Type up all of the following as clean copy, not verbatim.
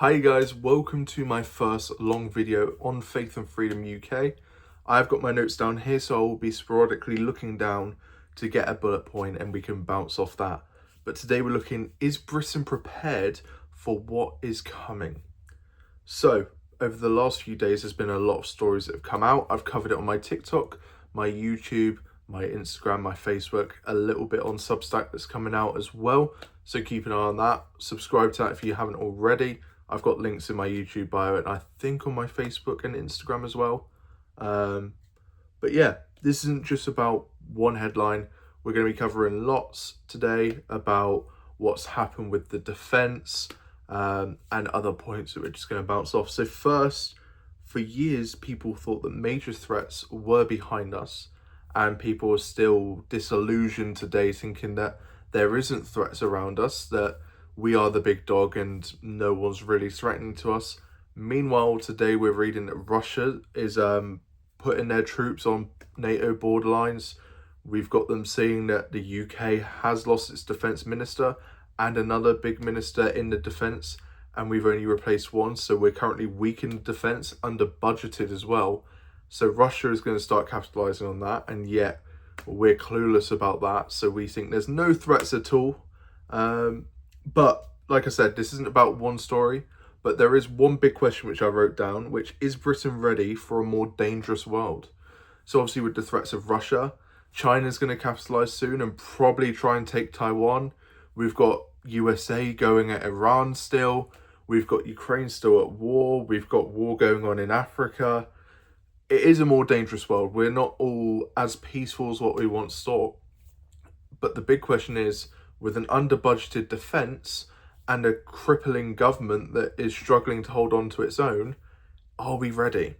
Hi guys, welcome to my first long video on Faith and Freedom UK. I've got my notes down here, so I will be sporadically looking down to get a bullet point and we can bounce off that. But today we're looking, is Britain prepared for what is coming? So, over the last few days, there's been a lot of stories that have come out. I've covered it on my TikTok, my YouTube, my Instagram, my Facebook, a little bit on Substack that's coming out as well. So keep an eye on that. Subscribe to that if you haven't already. I've got links in my YouTube bio and I think on my Facebook and Instagram as well. But yeah, this isn't just about one headline. We're going to be covering lots today about what's happened with the defence and other points that we're just going to bounce off. So first, for years, people thought that major threats were behind us, and people are still disillusioned today thinking that there isn't threats around us, that we are the big dog and no one's really threatening to us. Meanwhile, today we're reading that Russia is putting their troops on NATO borderlines. We've got them saying that the UK has lost its defence minister and another big minister in the defence, and we've only replaced one, so we're currently weak in defence, under budgeted as well. So Russia is going to start capitalising on that, and yet we're clueless about that, so we think there's no threats at all. But like I said, this isn't about one story, but there is one big question which I wrote down, which is Britain ready for a more dangerous world? So obviously with the threats of Russia, China's going to capitalise soon and probably try and take Taiwan. We've got USA going at Iran still. We've got Ukraine still at war. We've got war going on in Africa. It is a more dangerous world. We're not all as peaceful as what we once thought. But the big question is, with an under-budgeted defence and a crippling government that is struggling to hold on to its own, are we ready?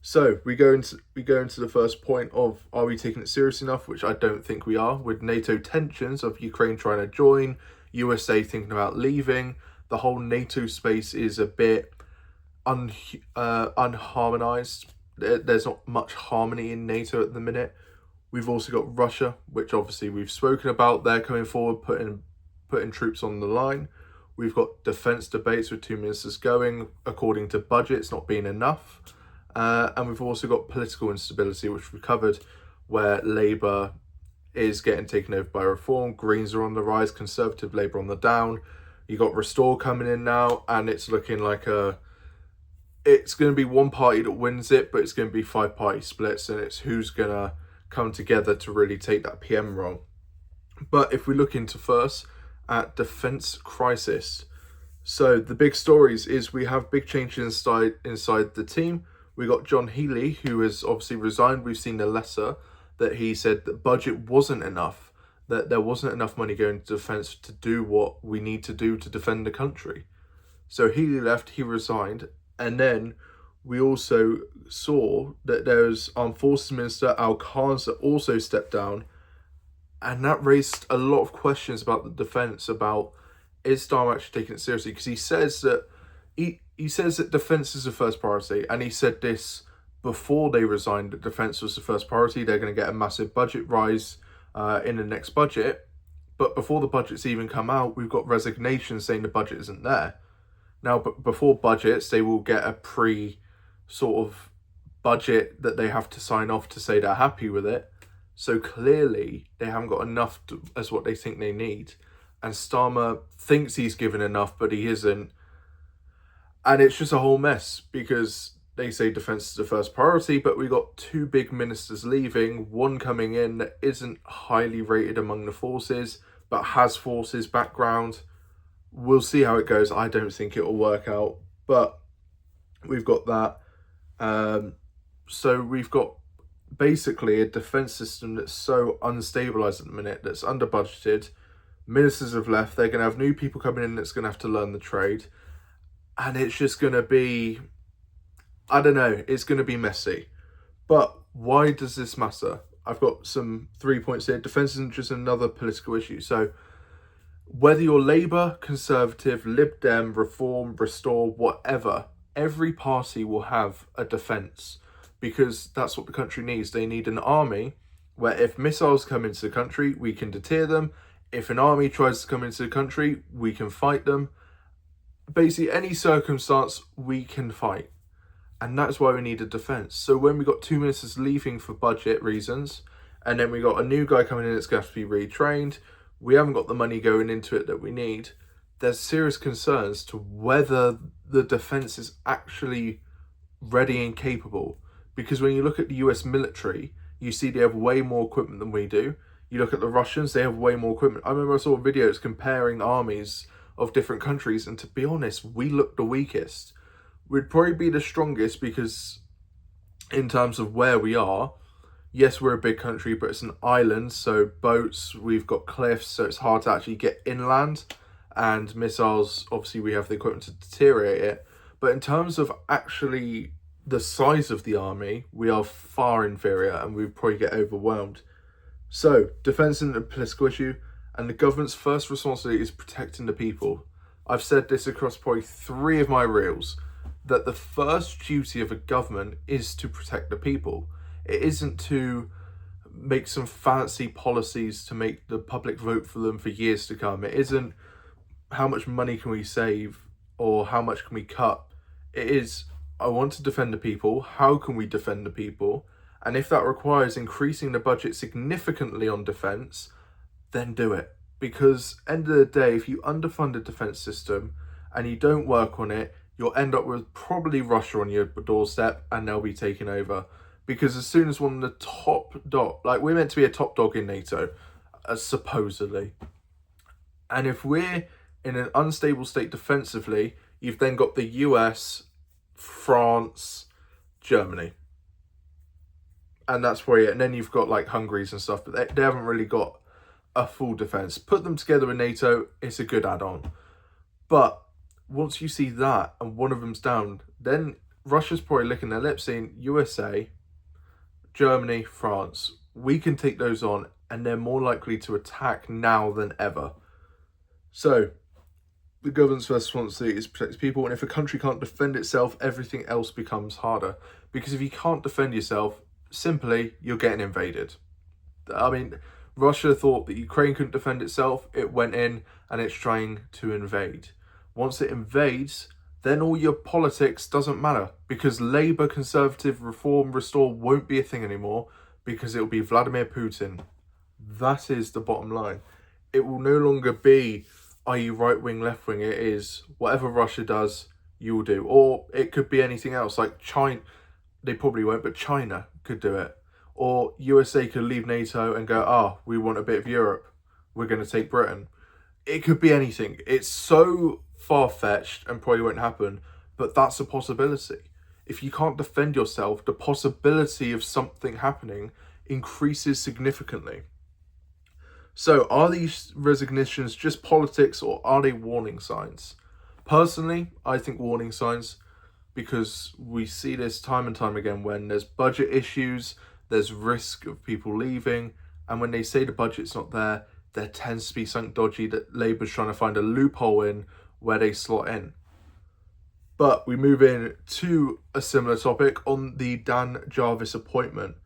So we go into the first point of, are we taking it serious enough? Which I don't think we are. With NATO tensions of Ukraine trying to join, USA thinking about leaving, the whole NATO space is a bit unharmonised. There's not much harmony in NATO at the minute. We've also got Russia, which obviously we've spoken about. They're coming forward, putting troops on the line. We've got defence debates with two ministers going, according to budgets not being enough. And we've also got political instability, which we covered, where Labour is getting taken over by Reform. Greens are on the rise, Conservative Labour on the down. You got Restore coming in now, and it's looking like it's going to be one party that wins it, but it's going to be 5-party splits, and it's who's going to come together to really take that PM role. But if we look into first at defence crisis, so the big stories is we have big changes inside the team. We got John Healey, who has obviously resigned. We've seen the letter that he said that budget wasn't enough, that there wasn't enough money going to defence to do what we need to do to defend the country. So Healey left, he resigned, and then we also saw that there's Armed Forces Minister Al Khan that also stepped down, and that raised a lot of questions about the defence, about is Starmer actually taking it seriously, because he says that he says that defence is the first priority, and he said this before they resigned, that defence was the first priority. They're going to get a massive budget rise in the next budget, but before the budget's even come out, we've got resignations saying the budget isn't there. Now, but before budgets, they will get a sort of budget that they have to sign off to say they're happy with it. So clearly they haven't got enough as what they think they need. And Starmer thinks he's given enough, but he isn't. And it's just a whole mess, because they say defence is the first priority, but we got two big ministers leaving, one coming in that isn't highly rated among the forces, but has forces background. We'll see how it goes. I don't think it will work out, but we've got that. So we've got basically a defence system that's so unstabilised at the minute, that's under budgeted. Ministers have left. They're going to have new people coming in that's going to have to learn the trade. And it's just going to be, I don't know, it's going to be messy. But why does this matter? I've got some 3 points here. Defence isn't just another political issue. So whether you're Labour, Conservative, Lib Dem, Reform, Restore, whatever, every party will have a defence, because that's what the country needs. They need an army where if missiles come into the country, we can deter them. If an army tries to come into the country, we can fight them. basically any circumstance we can fight. And that's why we need a defence. So when we got 2 ministers leaving for budget reasons, and then we got a new guy coming in that's going to have to be retrained, we haven't got the money going into it that we need. There's serious concerns to whether the defence is actually ready and capable. Because when you look at the US military, you see they have way more equipment than we do. You look at the Russians, they have way more equipment. I remember I saw videos comparing armies of different countries, and to be honest, we look the weakest. We'd probably be the strongest because in terms of where we are, yes, we're a big country, but it's an island, so boats, we've got cliffs, so it's hard to actually get inland, and missiles, obviously we have the equipment to deteriorate it. But in terms of actually the size of the army, we are far inferior, and we'd probably get overwhelmed. So, defence isn't a political issue, and the government's first responsibility is protecting the people. I've said this across probably 3 of my reels, that the first duty of a government is to protect the people. It isn't to make some fancy policies to make the public vote for them for years to come. It isn't how much money can we save or how much can we cut. It is, I want to defend the people. How can we defend the people? And if that requires increasing the budget significantly on defence, then do it. Because end of the day, if you underfund the defence system and you don't work on it, you'll end up with probably Russia on your doorstep and they'll be taken over. Because as soon as one of the top dog, like we're meant to be a top dog in NATO, supposedly. And if we're in an unstable state defensively, you've then got the US, France, Germany. And that's where, and then you've got like Hungary's and stuff, but they haven't really got a full defence. Put them together with NATO, it's a good add-on. But once you see that and one of them's down, then Russia's probably licking their lips saying, USA, Germany, France, we can take those on and they're more likely to attack now than ever. So, the government's first responsibility is to protect people, and if a country can't defend itself, everything else becomes harder. Because if you can't defend yourself, simply, you're getting invaded. I mean, Russia thought that Ukraine couldn't defend itself, it went in and it's trying to invade. Once it invades, then all your politics doesn't matter, because Labour, Conservative, Reform, Restore won't be a thing anymore, because it will be Vladimir Putin. That is the bottom line. It will no longer be, are you right wing, left wing? It is whatever Russia does, you will do. Or it could be anything else, like China. They probably won't, but China could do it. Or USA could leave NATO and go, we want a bit of Europe. We're going to take Britain. It could be anything. It's so far-fetched and probably won't happen, but that's a possibility. If you can't defend yourself, the possibility of something happening increases significantly. So are these resignations just politics or are they warning signs? Personally, I think warning signs, because we see this time and time again when there's budget issues, there's risk of people leaving, and when they say the budget's not there, there tends to be something dodgy that Labour's trying to find a loophole in where they slot in. But we move in to a similar topic on the Dan Jarvis appointment.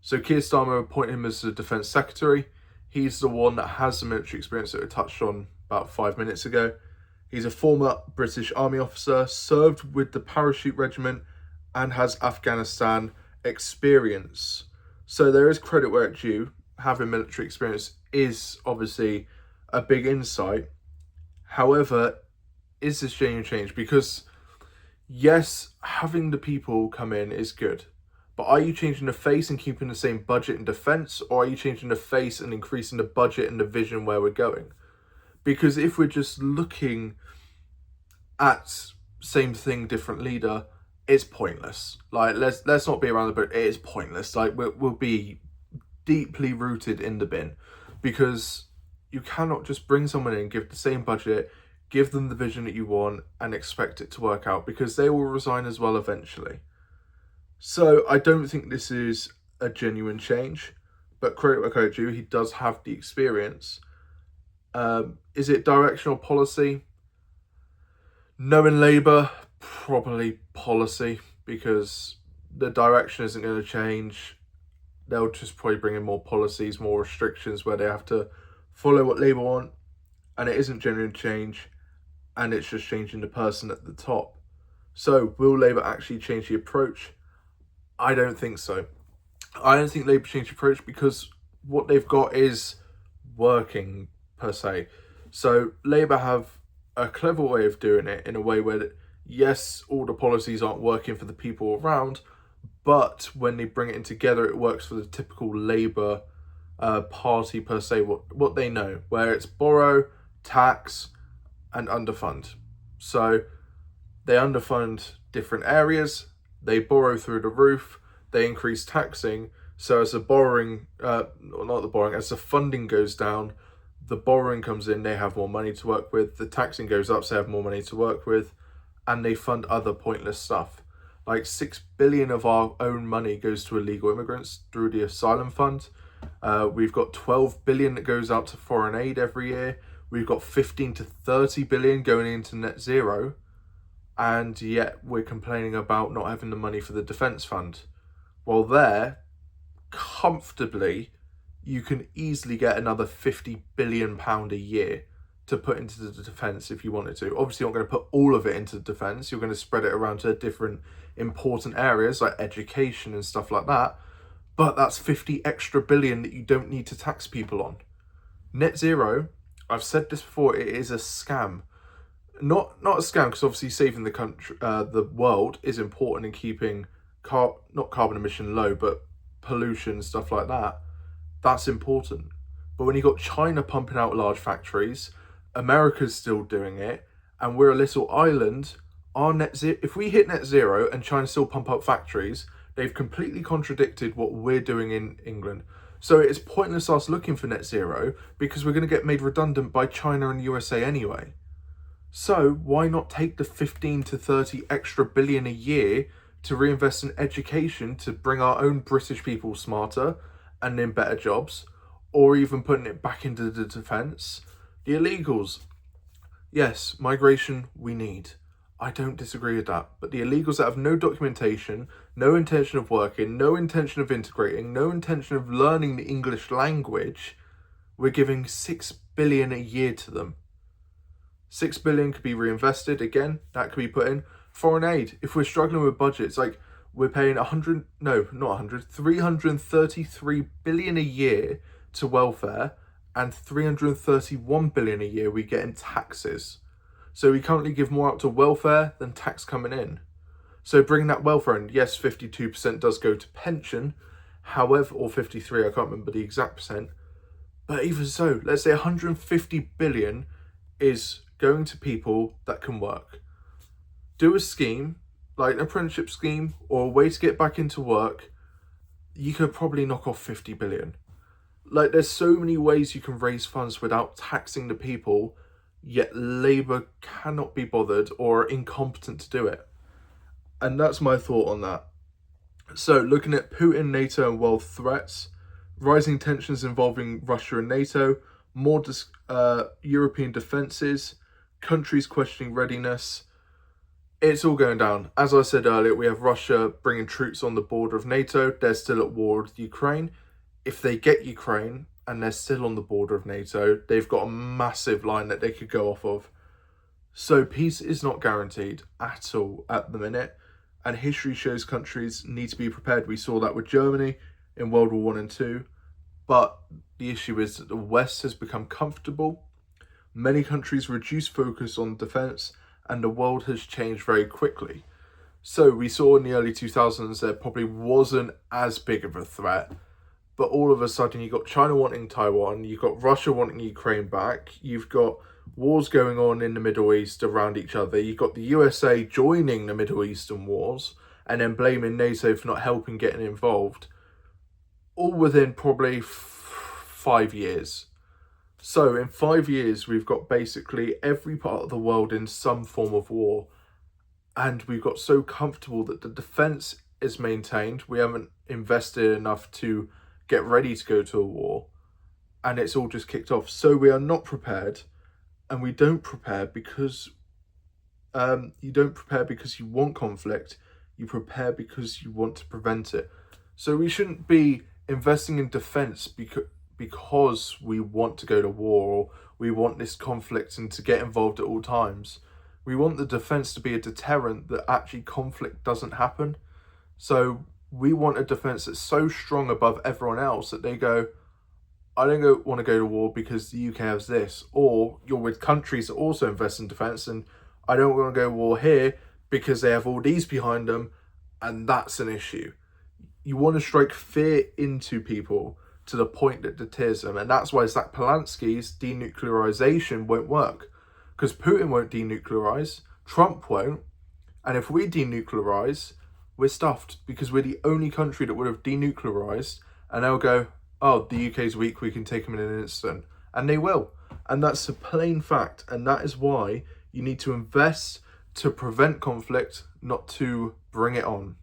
So Keir Starmer appointed him as the Defence Secretary. He's the one that has the military experience that we touched on about 5 minutes ago. He's a former British Army officer, served with the Parachute Regiment, and has Afghanistan experience. So there is credit where it's due. Having military experience is obviously a big insight. However, is this genuine change? Because yes, having the people come in is good. But are you changing the face and keeping the same budget and defence? Or are you changing the face and increasing the budget and the vision where we're going? Because if we're just looking at same thing, different leader, it's pointless. Like, let's not be around the bush. It is pointless. Like, we'll be deeply rooted in the bin, because you cannot just bring someone in, give the same budget, give them the vision that you want, and expect it to work out, because they will resign as well eventually. So I don't think this is a genuine change, but credit where credit due, he does have the experience. Is it directional policy? No, in Labour, probably policy, because the direction isn't going to change. They'll just probably bring in more policies, more restrictions where they have to follow what Labour want, and it isn't genuine change. and it's just changing the person at the top. So will Labour actually change the approach? I don't think so. I don't think Labour changed the approach because what they've got is working per se. So Labour have a clever way of doing it in a way where, yes, all the policies aren't working for the people around, but when they bring it in together, it works for the typical Labour party per se, what they know, where it's borrow, tax, and underfund. So they underfund different areas, they borrow through the roof, they increase taxing. So as the borrowing, as the funding goes down, the borrowing comes in, they have more money to work with, the taxing goes up, so they have more money to work with, and they fund other pointless stuff. Like 6 billion of our own money goes to illegal immigrants through the asylum fund. We've got 12 billion that goes out to foreign aid every year. We've got 15 to 30 billion going into net zero. And yet we're complaining about not having the money for the defence fund. Well, there, comfortably, you can easily get another £50 billion a year to put into the defence if you wanted to. Obviously, you're not going to put all of it into the defence. You're going to spread it around to different important areas like education and stuff like that. But that's 50 extra billion that you don't need to tax people on. Net zero, I've said this before, it is a scam. Not a scam because obviously saving the country, the world is important in keeping not carbon emission low, but pollution, stuff like that. That's important. But when you got China pumping out large factories, America's still doing it, and we're a little island, our net zero, if we hit net zero and China still pump up factories, they've completely contradicted what we're doing in England. So it's pointless us looking for net zero because we're going to get made redundant by China and USA anyway. So why not take the 15 to 30 extra billion a year to reinvest in education to bring our own British people smarter and in better jobs, or even putting it back into the defence? The illegals, yes, migration we need. I don't disagree with that. But the illegals that have no documentation, no intention of working, no intention of integrating, no intention of learning the English language, we're giving 6 billion a year to them. 6 billion could be reinvested again, that could be put in foreign aid. If we're struggling with budgets, like we're paying 333 billion a year to welfare and 331 billion a year we get in taxes. So we currently give more out to welfare than tax coming in. So bringing that welfare in, yes, 52% does go to pension, however, or 53, I can't remember the exact percent. But even so, let's say 150 billion is going to people that can work. Do a scheme, like an apprenticeship scheme, or a way to get back into work, you could probably knock off 50 billion. Like, there's so many ways you can raise funds without taxing the people, yet Labour cannot be bothered or are incompetent to do it. And that's my thought on that. So, looking at Putin, NATO and world threats, rising tensions involving Russia and NATO, more European defences, countries questioning readiness, it's all going down. As I said earlier, we have Russia bringing troops on the border of NATO. They're still at war with Ukraine. If they get Ukraine and they're still on the border of NATO, they've got a massive line that they could go off of. So peace is not guaranteed at all at the minute. And history shows countries need to be prepared. We saw that with Germany in World War I and II. But the issue is that the West has become comfortable. Many countries reduce focus on defence, and the world has changed very quickly. So we saw in the early 2000s there probably wasn't as big of a threat, but all of a sudden you've got China wanting Taiwan, you've got Russia wanting Ukraine back, you've got wars going on in the Middle East around each other, you've got the USA joining the Middle Eastern wars, and then blaming NATO for not helping getting involved, all within probably 5 years. So in 5 years, we've got basically every part of the world in some form of war. And we've got so comfortable that the defence is maintained. We haven't invested enough to get ready to go to a war. And it's all just kicked off. So we are not prepared. And we don't prepare because you don't prepare because you want conflict. You prepare because you want to prevent it. So we shouldn't be investing in defence because we want to go to war, or We want this conflict and to get involved at all times. We want the defence to be a deterrent that actually conflict doesn't happen. So we want a defence that's so strong above everyone else that they go, I don't want to go to war because the UK has this. Or you're with countries that also invest in defence and I don't want to go to war here because they have all these behind them, and that's an issue. You want to strike fear into people to the point that deters them, and that's why Zach Polanski's denuclearization won't work, because Putin won't denuclearize, Trump won't, and if we denuclearize, we're stuffed, because we're the only country that would have denuclearized, and they'll go, oh, the UK's weak, we can take them in an instant, and they will, and that's a plain fact, and that is why you need to invest to prevent conflict, not to bring it on.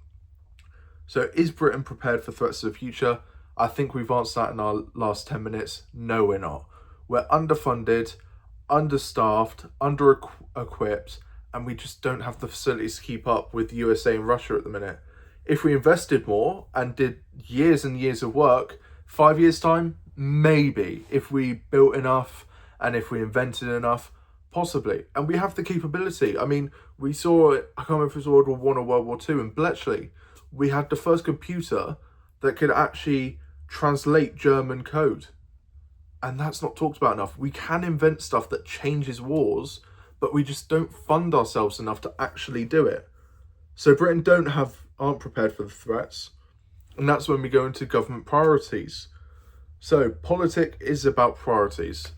So is Britain prepared for threats of the future? I think we've answered that in our last 10 minutes. No, we're not. We're underfunded, understaffed, under-equipped, and we just don't have the facilities to keep up with the USA and Russia at the minute. If we invested more and did years and years of work, 5 years' time, maybe. If we built enough and if we invented enough, possibly. And we have the capability. I mean, we saw it, I can't remember if it was World War One or World War Two in Bletchley. We had the first computer that could actually translate German code. And that's not talked about enough. We can invent stuff that changes wars, but we just don't fund ourselves enough to actually do it. So Britain aren't prepared for the threats. And that's when we go into government priorities. So politics is about priorities.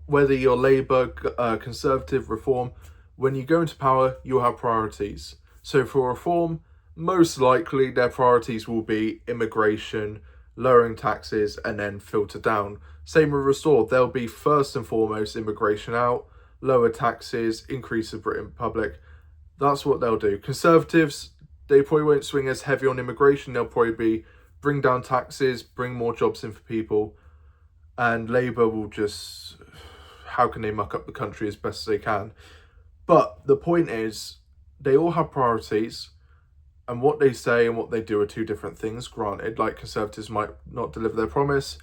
Whether you're Labour, Conservative, Reform, when you go into power, you'll have priorities. So for Reform, most likely their priorities will be immigration, lowering taxes, and then filter down. Same with Restore, they'll be first and foremost immigration out, lower taxes, increase the Britain public. That's what they'll do. Conservatives, they probably won't swing as heavy on immigration. They'll probably be bring down taxes, bring more jobs in for people. And Labour will just, how can they muck up the country as best as they can? But the point is, they all have priorities. And what they say and what they do are two different things, granted. Like Conservatives might not deliver their promise.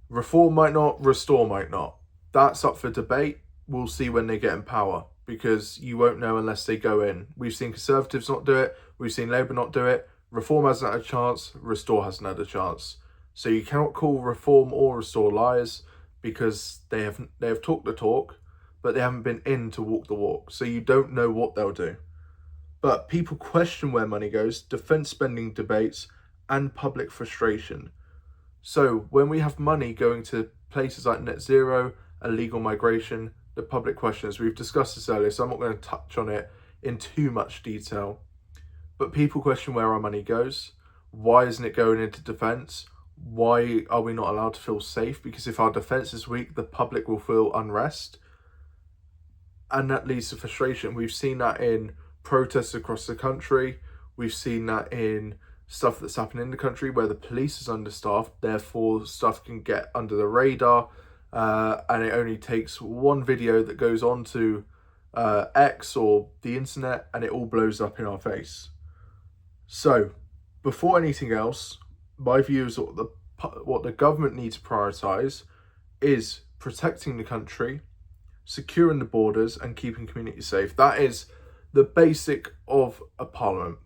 Reform might not, Restore might not. That's up for debate. We'll see when they get in power, because you won't know unless they go in. We've seen Conservatives not do it. We've seen Labour not do it. Reform hasn't had a chance. Restore hasn't had a chance. So you cannot call Reform or Restore liars, because they have talked the talk, but they haven't been in to walk the walk. So you don't know what they'll do. But people question where money goes, defence spending debates, and public frustration. So when we have money going to places like net zero, illegal migration, the public questions, we've discussed this earlier, so I'm not going to touch on it in too much detail. But people question where our money goes. Why isn't it going into defence? Why are we not allowed to feel safe? Because if our defence is weak, the public will feel unrest. And that leads to frustration. We've seen that in protests across the country. We've seen that in stuff that's happened in the country where the police is understaffed, therefore stuff can get under the radar, and it only takes one video that goes on to X or the internet and it all blows up in our face. So before anything else, my view is what the government needs to prioritise is protecting the country, securing the borders, and keeping communities safe. That is the basic of a parliament,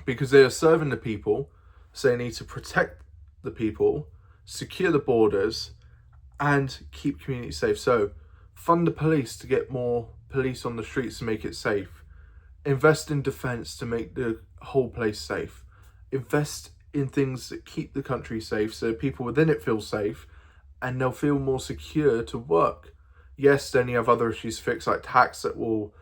because they are serving the people, so they need to protect the people, secure the borders, and keep communities safe. So fund the police to get more police on the streets to make it safe. Invest in defence to make the whole place safe. Invest in things that keep the country safe so people within it feel safe and they'll feel more secure to work. Yes, then you have other issues to fix, like tax that will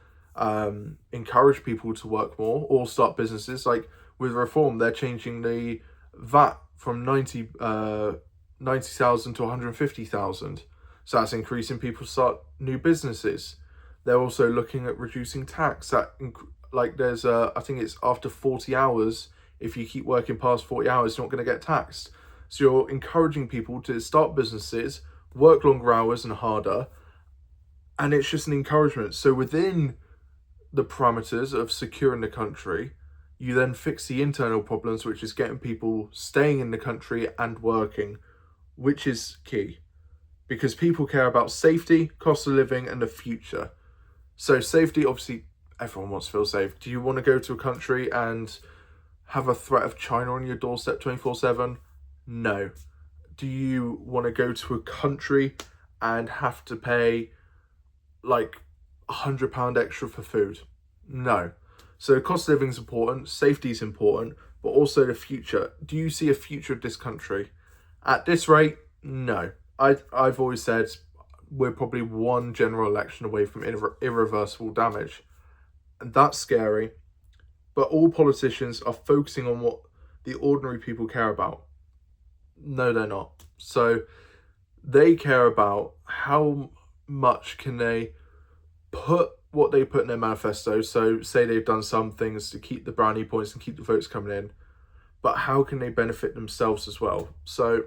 encourage people to work more or start businesses. Like with Reform, they're changing the VAT from 90,000 to 150,000. So that's increasing people start new businesses. They're also looking at reducing tax. There's I think it's after 40 hours, if you keep working past 40 hours, you're not going to get taxed. So you're encouraging people to start businesses, work longer hours and harder, and it's just an encouragement. So within the parameters of securing the country, you then fix the internal problems, which is getting people staying in the country and working, which is key. because people care about safety, cost of living, and the future. So safety, obviously, everyone wants to feel safe. Do you want to go to a country and have a threat of China on your doorstep 24/7? No. Do you want to go to a country and have to pay like £100 extra for food? No. So cost of living is important, safety is important, but also the future. Do you see a future of this country? At this rate, no. I've always said we're probably one general election away from irreversible damage. And that's scary. But all politicians are focusing on what the ordinary people care about. No, they're not. So they care about how much can they put what they put in their manifesto. So say they've done some things to keep the brownie points and keep the votes coming in, but how can they benefit themselves as well? So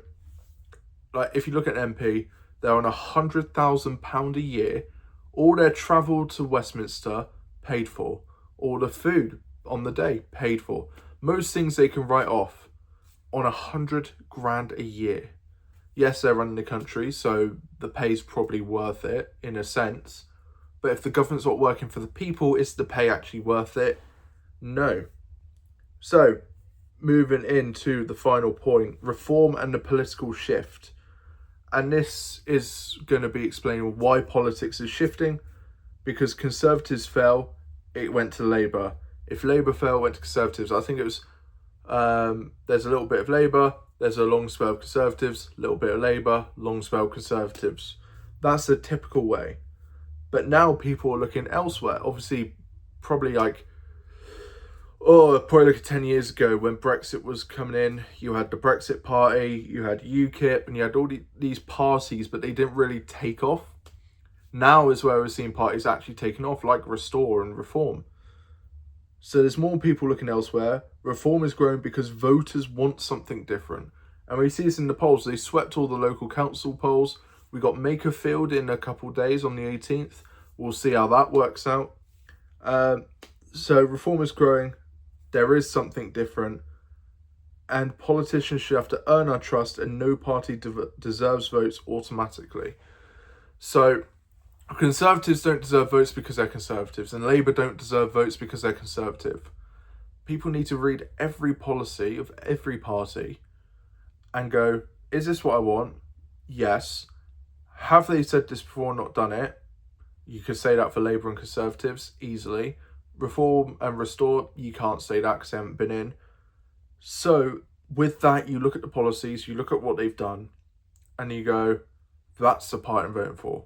like if you look at an MP, they're on £100,000 a year, all their travel to Westminster paid for, all the food on the day paid for. Most things they can write off on 100 grand a year. Yes, they're running the country, so the pay's probably worth it in a sense. But if the government's not working for the people, is the pay actually worth it? No. So, moving into the final point, reform and the political shift. And this is going to be explaining why politics is shifting. Because Conservatives fell, it went to Labour. If Labour fell, it went to Conservatives. I think it was, there's a little bit of Labour, there's a long spell of Conservatives, a little bit of Labour, long spell of Conservatives. That's the typical way. But now people are looking elsewhere. Obviously, probably like, probably like 10 years ago when Brexit was coming in, you had the Brexit Party, you had UKIP, and you had all these parties, but they didn't really take off. Now is where we're seeing parties actually taking off, like Restore and Reform. So there's more people looking elsewhere. Reform is growing because voters want something different. And we see this in the polls. They swept all the local council polls. We got Makerfield in a couple of days on the 18th. We'll see how that works out. So Reform is growing. There is something different. And politicians should have to earn our trust, and no party deserves votes automatically. So Conservatives don't deserve votes because they're Conservatives, and Labour don't deserve votes because they're Conservative. People need to read every policy of every party and go, is this what I want? Yes. Have they said this before and not done it? You could say that for Labour and Conservatives easily. Reform and Restore, you can't say that because they haven't been in. So with that, you look at the policies, you look at what they've done, and you go, that's the party I'm voting for.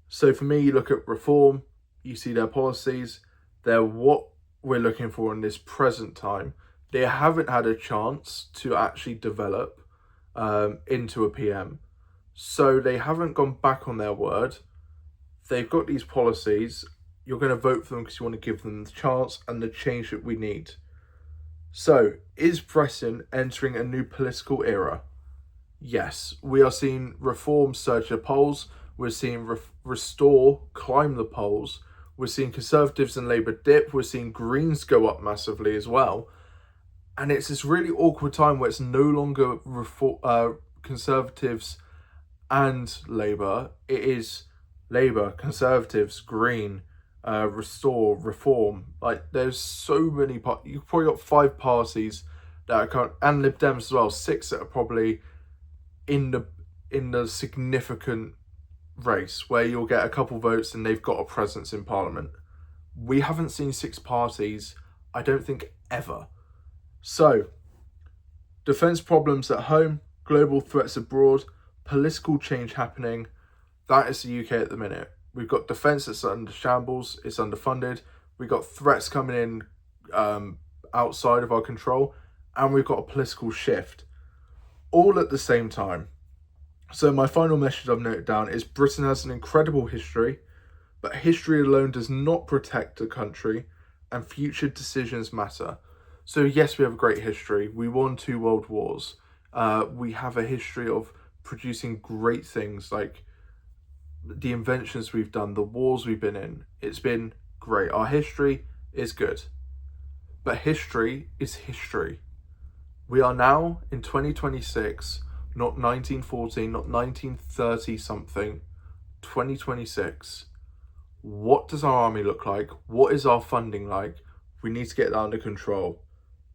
So for me, you look at Reform, you see their policies, they're what we're looking for in this present time. They haven't had a chance to actually develop into a PM. So they haven't gone back on their word. They've got these policies. You're going to vote for them because you want to give them the chance and the change that we need. So is Britain entering a new political era? Yes, we are seeing Reform surge the polls. We're seeing Restore climb the polls. We're seeing Conservatives and Labour dip. We're seeing Greens go up massively as well. And it's this really awkward time where it's no longer Conservatives and Labour. It is Labour, Conservatives, Green, Restore, Reform. Like, there's so many parties. You've probably got 5 parties that are current, and Lib Dems as well, 6 that are probably in the significant race where you'll get a couple votes and they've got a presence in Parliament. We haven't seen 6 parties, I don't think, ever. So, defence problems at home, global threats abroad, political change happening. That is the UK at the minute. We've got defence that's under shambles, it's underfunded. We've got threats coming in outside of our control, and we've got a political shift all at the same time. So my final message I've noted down is Britain has an incredible history, but history alone does not protect a country, and future decisions matter. So yes, we have a great history. We won 2 world wars. We have a history of producing great things, like the inventions we've done, the wars we've been in. It's been great. Our history is good. But history is history. We are now in 2026, not 1914, not 1930 something, 2026. What does our army look like? What is our funding like? We need to get that under control.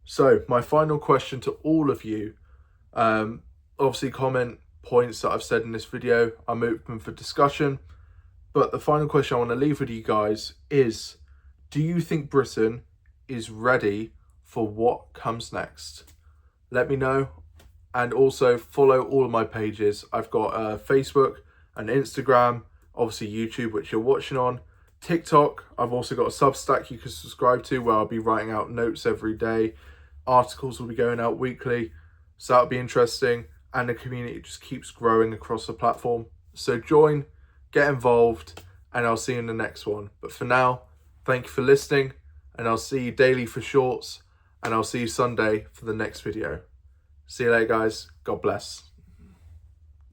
So my final question to all of you, obviously comment points that I've said in this video. I'm open for discussion. But the final question I want to leave with you guys is, do you think Britain is ready for what comes next? Let me know. And also follow all of my pages. I've got Facebook and Instagram, obviously YouTube, which you're watching on, TikTok. I've also got a Substack you can subscribe to where I'll be writing out notes every day. Articles will be going out weekly. So that'll be interesting. And the community just keeps growing across the platform. So join, get involved, and I'll see you in the next one. But for now, thank you for listening, and I'll see you daily for shorts, and I'll see you Sunday for the next video. See you later, guys. God bless.